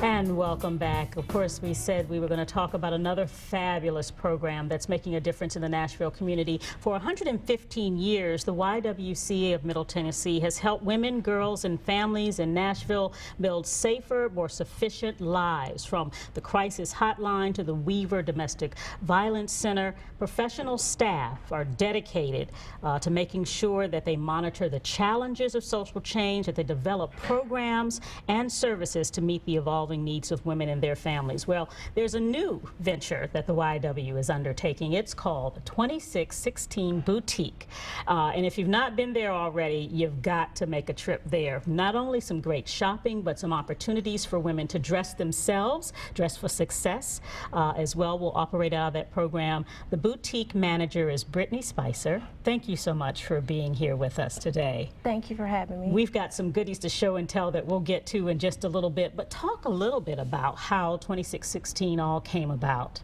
And welcome back. Of course, we said we were going to talk about another fabulous program that's making a difference in the Nashville community. For 115 years, the YWCA of Middle Tennessee has helped women, girls, and families in Nashville build safer, more sufficient lives. From the crisis hotline to the Weaver Domestic Violence Center, professional staff are dedicated to making sure that they monitor the challenges of social change, that they develop programs and services to meet the evolving needs of women and their families. Well, there's a new venture that the YW is undertaking. It's called the 2616 Boutique. And if you've not been there already, you've got to make a trip there. Not only some great shopping, but some opportunities for women to dress themselves, dress for success as well. Will operate out of that program. The boutique manager is Brittany Spicer. Thank you so much for being here with us today. Thank you for having me. We've got some goodies to show and tell that we'll get to in just a little bit, but talk a little bit about how 2616 all came about.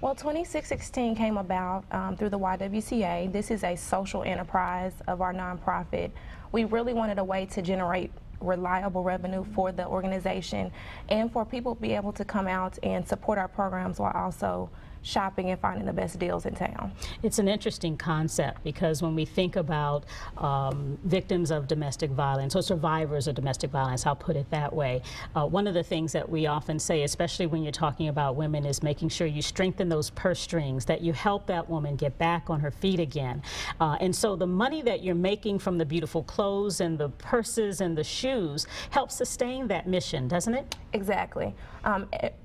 Well, 2616 came about through the YWCA. This is a social enterprise of our nonprofit. We really wanted a way to generate reliable revenue for the organization and for people to be able to come out and support our programs while also shopping and finding the best deals in town. It's an interesting concept because when we think about victims of domestic violence or survivors of domestic violence, I'll put it that way, one of the things that we often say, especially when you're talking about women, is making sure you strengthen those purse strings, that you help that woman get back on her feet again. And so the money that you're making from the beautiful clothes and the purses and the shoes helps sustain that mission, doesn't it? Exactly.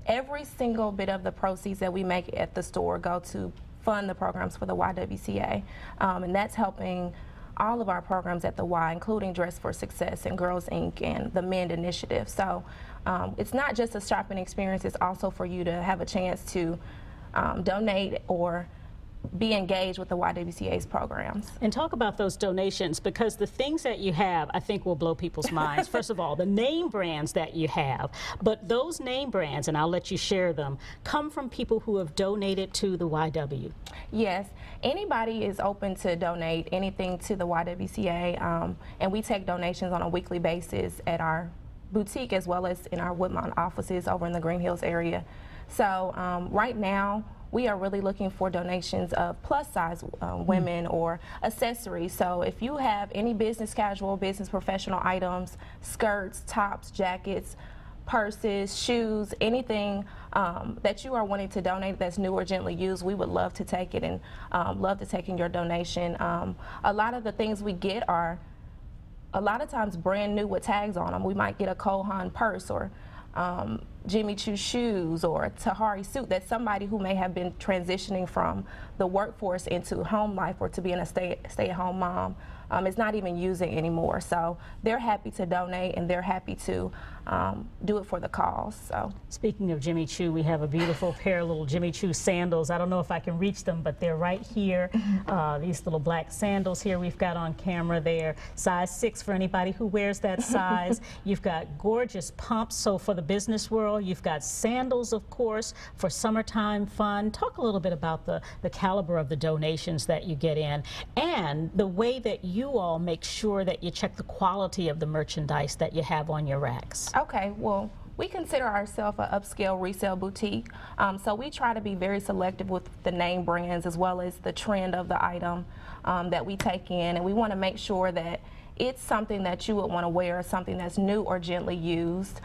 Every single bit of the proceeds that we make at the store go to fund the programs for the YWCA, and that's helping all of our programs at the Y, including Dress for Success and Girls Inc. and the MEND Initiative. So it's not just a shopping experience, it's also for you to have a chance to donate or be engaged with the YWCA's programs. And talk about those donations, because the things that you have, I think, will blow people's minds. First of all, the name brands that you have, but those name brands, and I'll let you share them, come from people who have donated to the YW. Yes, anybody is open to donate anything to the YWCA, and we take donations on a weekly basis at our boutique as well as in our Woodmont offices over in the Green Hills area. So right now, we are really looking for donations of plus-size women or accessories. So if you have any business casual, business professional items, skirts, tops, jackets, purses, shoes, anything that you are wanting to donate that's new or gently used, we would love to take it and love to take in your donation. A lot of the things we get are a lot of times brand new with tags on them. We might get a Kohan purse or Jimmy Choo shoes or Tahari suit that somebody who may have been transitioning from the workforce into home life or to being a stay-at-home mom is not even using anymore. So they're happy to donate and they're happy to do it for the cause. So speaking of Jimmy Choo, we have a beautiful pair of little Jimmy Choo sandals. I don't know if I can reach them, but they're right here. These little black sandals here we've got on camera. They're size 6 for anybody who wears that size. You've got gorgeous pumps, so for the business world. You've got sandals, of course, for summertime fun. Talk a little bit about the caliber of the donations that you get in and the way that you all make sure that you check the quality of the merchandise that you have on your racks. Okay, well, we consider ourselves an upscale resale boutique, so we try to be very selective with the name brands as well as the trend of the item that we take in, and we want to make sure that it's something that you would want to wear, something that's new or gently used.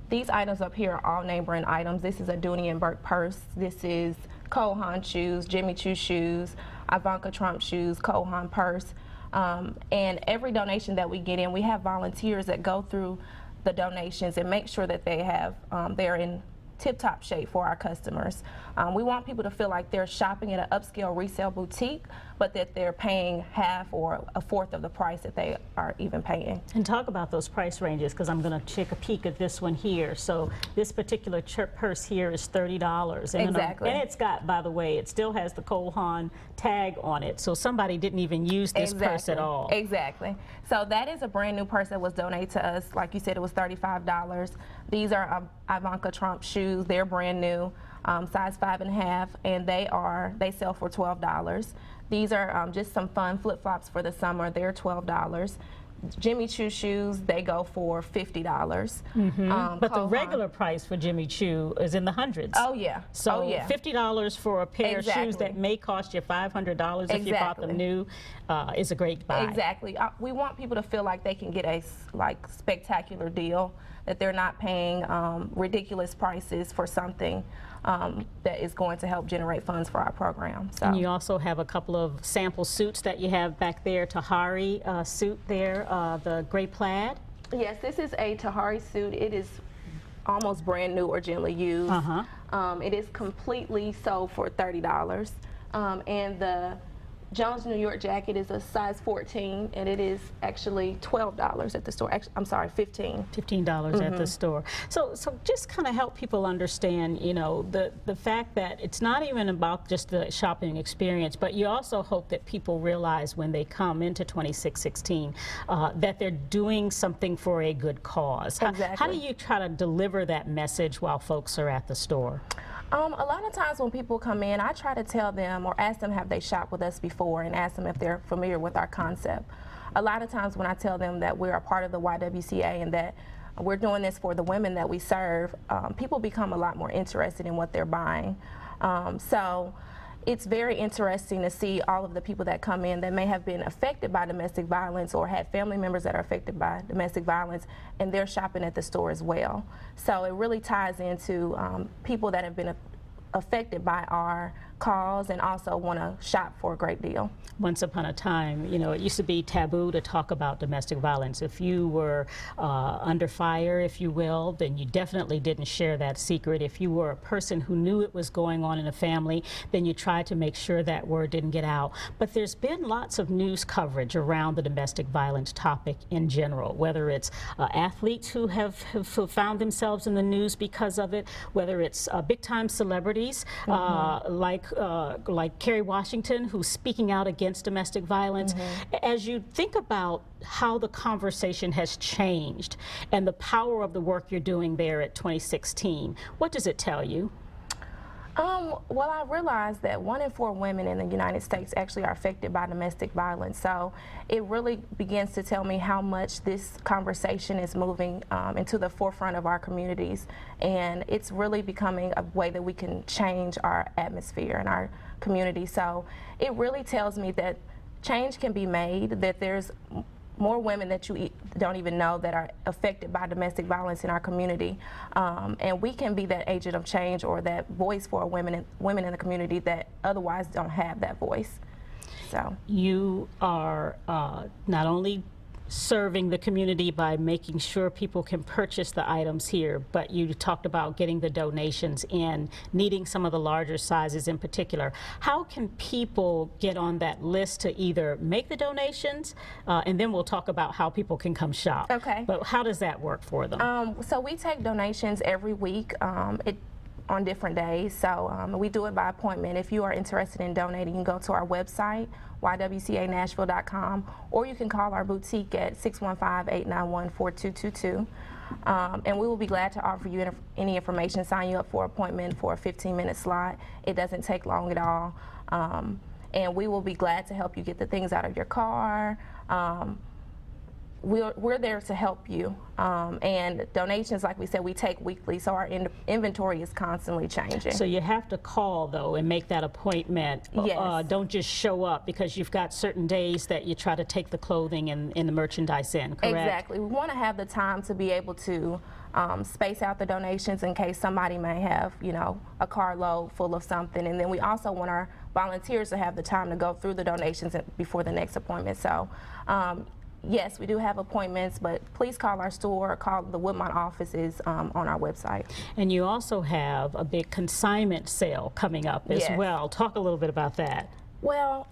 These items up here are all name brand items. This is a Dooney & Burke purse. This is Kohan shoes, Jimmy Choo shoes, Ivanka Trump shoes, Kohan purse. And every donation that we get in, we have volunteers that go through the donations and make sure that they have, they're in tip-top shape for our customers. We want people to feel like they're shopping at an upscale resale boutique, but that they're paying half or a fourth of the price that they are even paying. And talk about those price ranges, because I'm going to take a peek at this one here. So this particular purse here is $30. And exactly. And it's got, by the way, it still has the Kohan tag on it. So somebody didn't even use this purse at all. Exactly. So that is a brand new purse that was donated to us. Like you said, it was $35. These are Ivanka Trump shoes. They're brand new, size 5.5, and they sell for $12. These are just some fun flip-flops for the summer. They're $12. Jimmy Choo shoes, they go for $50. But the regular price for Jimmy Choo is in the hundreds. Oh yeah. So oh, yeah. $50 for a pair of shoes that may cost you $500 if you bought them new is a great buy. Exactly. We want people to feel like they can get a spectacular deal, that they're not paying ridiculous prices for something that is going to help generate funds for our program. So. And you also have a couple of sample suits that you have back there. Tahari suit there, the gray plaid. Yes, this is a Tahari suit. It is almost brand new or gently used. It is completely sold for $30. And the Jones New York jacket is a size 14, and it is actually $12 at the store. I'm sorry, $15. $15 at the store. So just kind of help people understand, you know, the fact that it's not even about just the shopping experience, but you also hope that people realize when they come into 2616 that they're doing something for a good cause. Exactly. How do you try to deliver that message while folks are at the store? A lot of times when people come in, I try to tell them or ask them have they shopped with us before, and ask them if they're familiar with our concept. A lot of times when I tell them that we're a part of the YWCA and that we're doing this for the women that we serve, people become a lot more interested in what they're buying. So it's very interesting to see all of the people that come in that may have been affected by domestic violence or had family members that are affected by domestic violence, and they're shopping at the store as well. So it really ties into people that have been affected by our cause and also want to shop for a great deal. Once upon a time, you know, it used to be taboo to talk about domestic violence. If you were under fire, if you will, then you definitely didn't share that secret. If you were a person who knew it was going on in a family, then you tried to make sure that word didn't get out. But there's been lots of news coverage around the domestic violence topic in general, whether it's athletes who have found themselves in the news because of it, whether it's big-time celebrities like Kerry Washington, who's speaking out against domestic violence. As you think about how the conversation has changed and the power of the work you're doing there at 2016, what does it tell you? Well, I realized that 1 in 4 women in the United States actually are affected by domestic violence. So it really begins to tell me how much this conversation is moving into the forefront of our communities. And it's really becoming a way that we can change our atmosphere and our community. So it really tells me that change can be made, that there's more women that you don't even know that are affected by domestic violence in our community, and we can be that agent of change or that voice for women in the community that otherwise don't have that voice. So you are not only serving the community by making sure people can purchase the items here, but you talked about getting the donations in, needing some of the larger sizes in particular. How can people get on that list to either make the donations, and then we'll talk about how people can come shop. Okay. But how does that work for them? So we take donations every week. On different days, so we do it by appointment. If you are interested in donating, you can go to our website, YWCANashville.com, or you can call our boutique at 615-891-4222, and we will be glad to offer you any information, sign you up for an appointment for a 15-minute slot. It doesn't take long at all, and we will be glad to help you get the things out of your car. We're there to help you, and donations, like we said, we take weekly, so our inventory is constantly changing. So you have to call, though, and make that appointment. Yes. Don't just show up, because you've got certain days that you try to take the clothing and the merchandise in, correct? Exactly. We want to have the time to be able to space out the donations in case somebody may have, you know, a carload full of something, and then we also want our volunteers to have the time to go through the donations before the next appointment. So yes, we do have appointments, but please call our store or call the Woodmont offices on our website. And you also have a big consignment sale coming up as well. Talk a little bit about that. Well,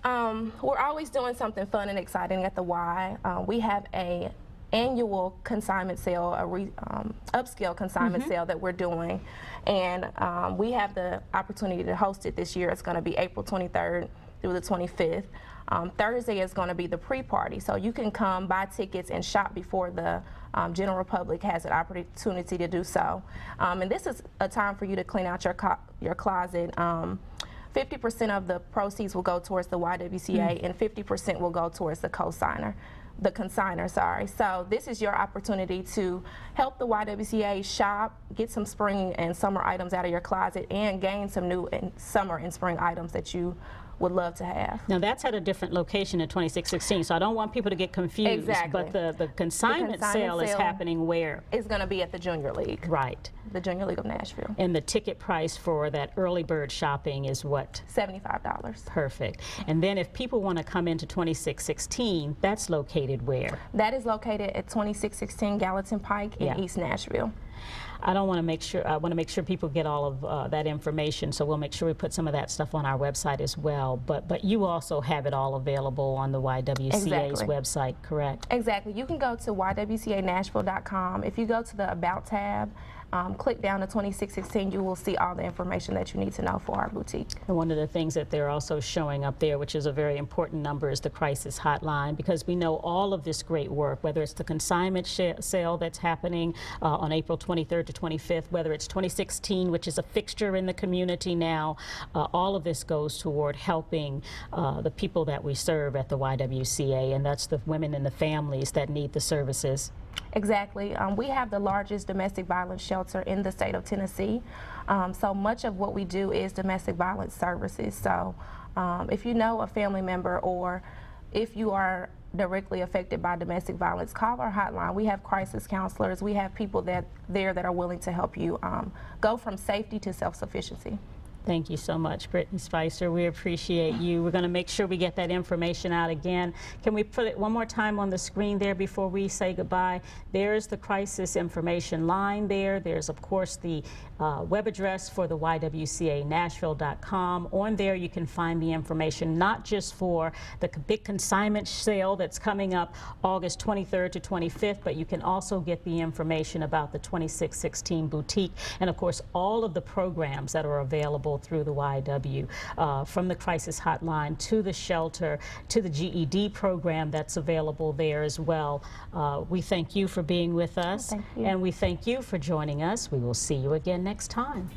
we're always doing something fun and exciting at the Y. We have a annual consignment sale, upscale consignment sale that we're doing, and we have the opportunity to host it this year. It's going to be April 23rd through the 25th. Thursday is going to be the pre-party, so you can come buy tickets and shop before the general public has an opportunity to do so. And this is a time for you to clean out your closet. 50% of the proceeds will go towards the YWCA, and 50% will go towards the co-signer. the consignor, sorry. So this is your opportunity to help the YWCA shop, get some spring and summer items out of your closet, and gain some new summer and spring items that you would love to have. Now that's at a different location in 2616, so I don't want people to get confused. Exactly. But the consignment sale is happening where? It's going to be at the Junior League. Right. The Junior League of Nashville. And the ticket price for that early bird shopping is what? $75. Perfect. And then if people want to come into 2616, that's located where? That is located at 2616 Gallatin Pike in East Nashville. I want to make sure people get all of that information, so we'll make sure we put some of that stuff on our website as well. But you also have it all available on the YWCA's website, correct? Exactly. You can go to ywcanashville.com. If you go to the About tab, click down to 2616, you will see all the information that you need to know for our boutique. And one of the things that they're also showing up there, which is a very important number, is the crisis hotline, because we know all of this great work, whether it's the consignment sale that's happening on April 23rd to 25th, whether it's 2016, which is a fixture in the community now, all of this goes toward helping the people that we serve at the YWCA, and that's the women and the families that need the services. Exactly. We have the largest domestic violence shelter in the state of Tennessee. So much of what we do is domestic violence services. So if you know a family member, or if you are directly affected by domestic violence, call our hotline. We have crisis counselors. We have people that are willing to help you go from safety to self-sufficiency. Thank you so much, Brittany Spicer. We appreciate you. We're going to make sure we get that information out again. Can we put it one more time on the screen there before we say goodbye? There's the crisis information line there. There's, of course, the web address for the YWCA-Nashville.com. On there, you can find the information, not just for the big consignment sale that's coming up August 23rd to 25th, but you can also get the information about the 2616 boutique, and of course, all of the programs that are available through the YW, from the crisis hotline to the shelter to the GED program that's available there as well. We thank you for being with us, Thank you. and we thank you for joining us. We will see you again next time.